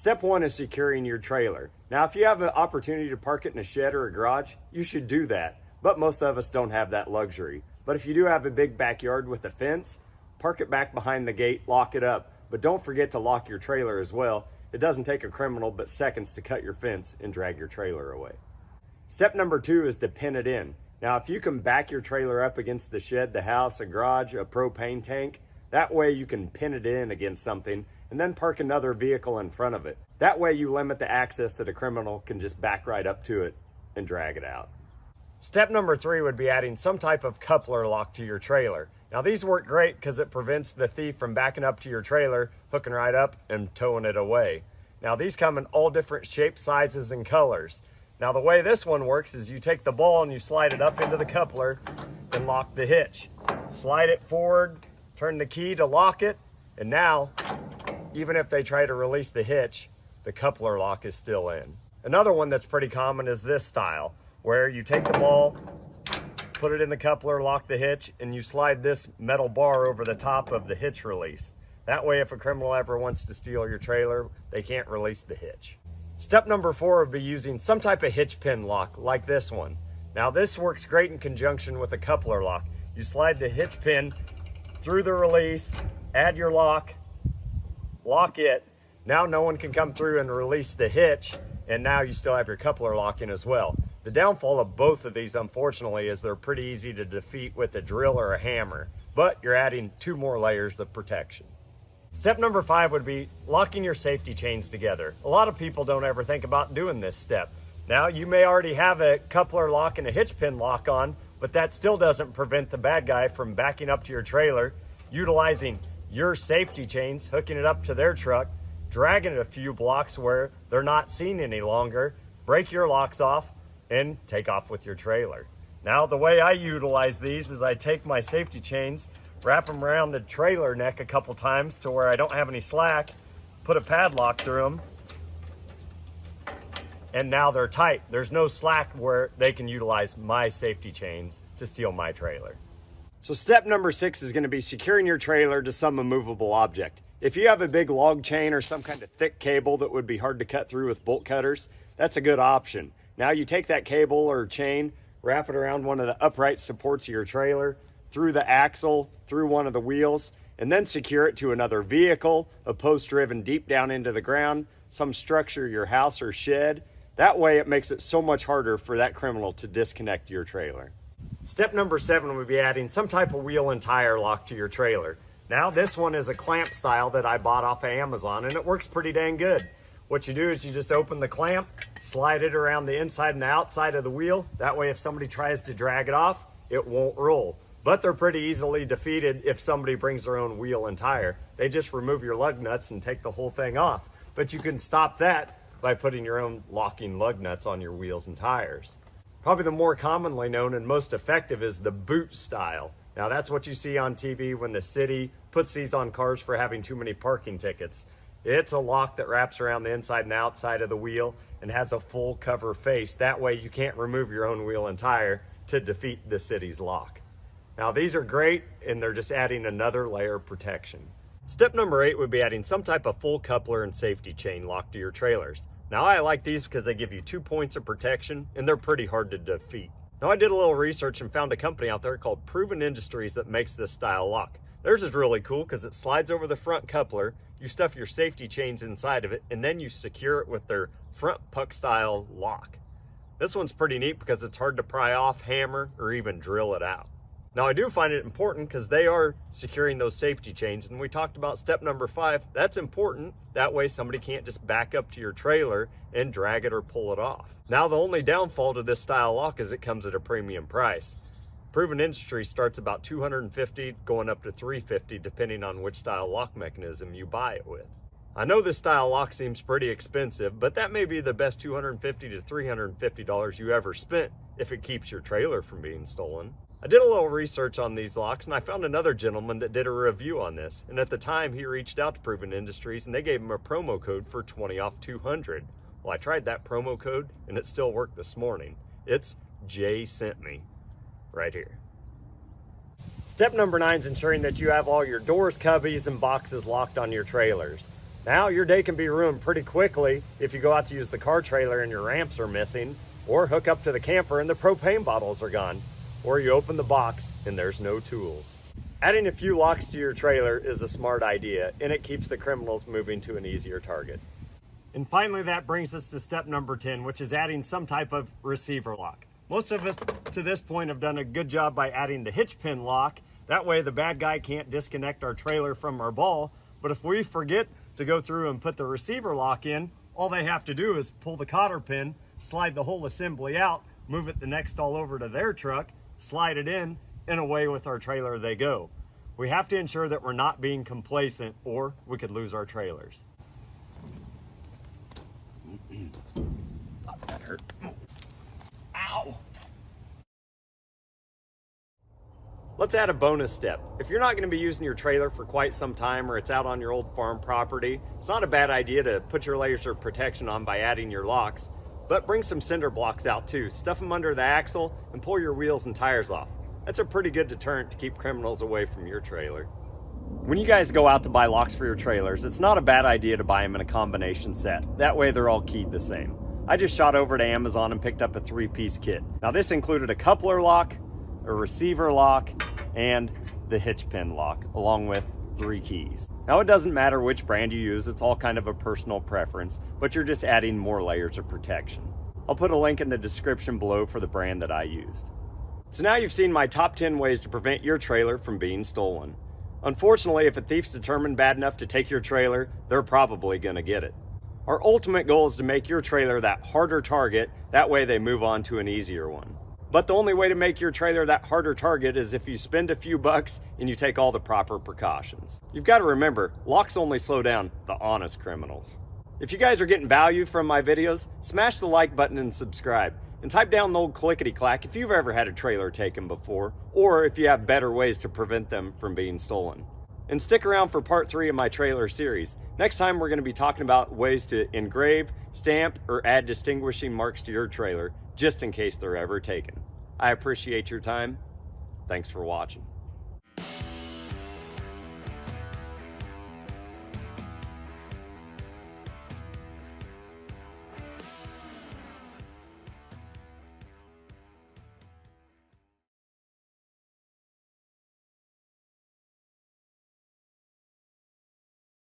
Step one is securing your trailer. Now, if you have an opportunity to park it in a shed or a garage, you should do that. But most of us don't have that luxury. But if you do have a big backyard with a fence, park it back behind the gate, lock it up. But don't forget to lock your trailer as well. It doesn't take a criminal but seconds to cut your fence and drag your trailer away. Step number two is to pin it in. Now, if you can back your trailer up against the shed, the house, a garage, a propane tank, that way you can pin it in against something and then park another vehicle in front of it. That way you limit the access that a criminal can just back right up to it and drag it out. Step number three would be adding some type of coupler lock to your trailer. Now, these work great because it prevents the thief from backing up to your trailer, hooking right up and towing it away. Now, these come in all different shapes, sizes, and colors. Now, the way this one works is you take the ball and you slide it up into the coupler and lock the hitch. Slide it forward, turn the key to lock it, and now, even if they try to release the hitch, the coupler lock is still in. Another one that's pretty common is this style, where you take the ball, put it in the coupler, lock the hitch, and you slide this metal bar over the top of the hitch release. That way, if a criminal ever wants to steal your trailer, they can't release the hitch. Step number four would be using some type of hitch pin lock like this one. Now, this works great in conjunction with a coupler lock. You slide the hitch pin through the release, add your lock it. Now no one can come through and release the hitch, and now you still have your coupler lock in as well. The downfall of both of these, unfortunately, is they're pretty easy to defeat with a drill or a hammer, but you're adding 2 more layers of protection. Step number 5 would be locking your safety chains together. A lot of people don't ever think about doing this step. Now, you may already have a coupler lock and a hitch pin lock on, but that still doesn't prevent the bad guy from backing up to your trailer, utilizing your safety chains, hooking it up to their truck, dragging it a few blocks where they're not seen any longer, break your locks off, and take off with your trailer. Now, the way I utilize these is I take my safety chains, wrap them around the trailer neck a couple times to where I don't have any slack, put a padlock through them, and now they're tight. There's no slack where they can utilize my safety chains to steal my trailer. So step number 6 is going to be securing your trailer to some immovable object. If you have a big log chain or some kind of thick cable that would be hard to cut through with bolt cutters, that's a good option. Now you take that cable or chain, wrap it around one of the upright supports of your trailer, through the axle, through one of the wheels, and then secure it to another vehicle, a post driven deep down into the ground, some structure, your house or shed. That way it makes it so much harder for that criminal to disconnect your trailer. Step number 7 would be adding some type of wheel and tire lock to your trailer. Now, this one is a clamp style that I bought off of Amazon, and it works pretty dang good. What you do is you just open the clamp, slide it around the inside and the outside of the wheel. That way, if somebody tries to drag it off, it won't roll. But they're pretty easily defeated if somebody brings their own wheel and tire. They just remove your lug nuts and take the whole thing off. But you can stop that by putting your own locking lug nuts on your wheels and tires. Probably the more commonly known and most effective is the boot style. Now, that's what you see on TV when the city puts these on cars for having too many parking tickets. It's a lock that wraps around the inside and outside of the wheel and has a full cover face. That way you can't remove your own wheel and tire to defeat the city's lock. Now, these are great, and they're just adding another layer of protection. Step number 8 would be adding some type of full coupler and safety chain lock to your trailers. Now, I like these because they give you 2 points of protection, and they're pretty hard to defeat. Now, I did a little research and found a company out there called Proven Industries that makes this style lock. Theirs is really cool because it slides over the front coupler, you stuff your safety chains inside of it, and then you secure it with their front puck style lock. This one's pretty neat because it's hard to pry off, hammer, or even drill it out. Now, I do find it important because they are securing those safety chains, and we talked about step number 5. That's important. That way somebody can't just back up to your trailer and drag it or pull it off. Now, the only downfall to this style lock is it comes at a premium price. Proven Industries starts about $250 going up to $350 depending on which style lock mechanism you buy it with. I know this style lock seems pretty expensive, but that may be the best $250 to $350 you ever spent if it keeps your trailer from being stolen. I did a little research on these locks, and I found another gentleman that did a review on this, and at the time he reached out to Proven Industries and they gave him a promo code for 20 off 200. Well, I tried that promo code and it still worked this morning. It's Jay Sent Me right here. Step number 9 is ensuring that you have all your doors, cubbies, and boxes locked on your trailers. Now your day can be ruined pretty quickly if you go out to use the car trailer and your ramps are missing, or hook up to the camper and the propane bottles are gone, or you open the box and there's no tools. Adding a few locks to your trailer is a smart idea, and it keeps the criminals moving to an easier target. And finally, that brings us to step number 10, which is adding some type of receiver lock. Most of us to this point have done a good job by adding the hitch pin lock. That way the bad guy can't disconnect our trailer from our ball. But if we forget to go through and put the receiver lock in, all they have to do is pull the cotter pin, slide the whole assembly out, move it the next stall over to their truck, slide it in, and away with our trailer they go. We have to ensure that we're not being complacent, or we could lose our trailers. That hurt. Ow! Let's add a bonus step. If you're not going to be using your trailer for quite some time, or it's out on your old farm property, it's not a bad idea to put your layers of protection on by adding your locks, but bring some cinder blocks out too. Stuff them under the axle and pull your wheels and tires off. That's a pretty good deterrent to keep criminals away from your trailer. When you guys go out to buy locks for your trailers, it's not a bad idea to buy them in a combination set. That way they're all keyed the same. I just shot over to Amazon and picked up a 3-piece kit. Now this included a coupler lock, a receiver lock, and the hitch pin lock, along with 3 keys. Now it doesn't matter which brand you use, it's all kind of a personal preference, but you're just adding more layers of protection. I'll put a link in the description below for the brand that I used. So now you've seen my top 10 ways to prevent your trailer from being stolen. Unfortunately, if a thief's determined bad enough to take your trailer, they're probably gonna get it. Our ultimate goal is to make your trailer that harder target, that way they move on to an easier one. But the only way to make your trailer that harder target is if you spend a few bucks and you take all the proper precautions. You've got to remember, locks only slow down the honest criminals. If you guys are getting value from my videos, smash the like button and subscribe. And type down the old clickety-clack if you've ever had a trailer taken before, or if you have better ways to prevent them from being stolen. And stick around for part 3 of my trailer series. Next time we're going to be talking about ways to engrave, stamp, or add distinguishing marks to your trailer, just in case they're ever taken. I appreciate your time. Thanks for watching.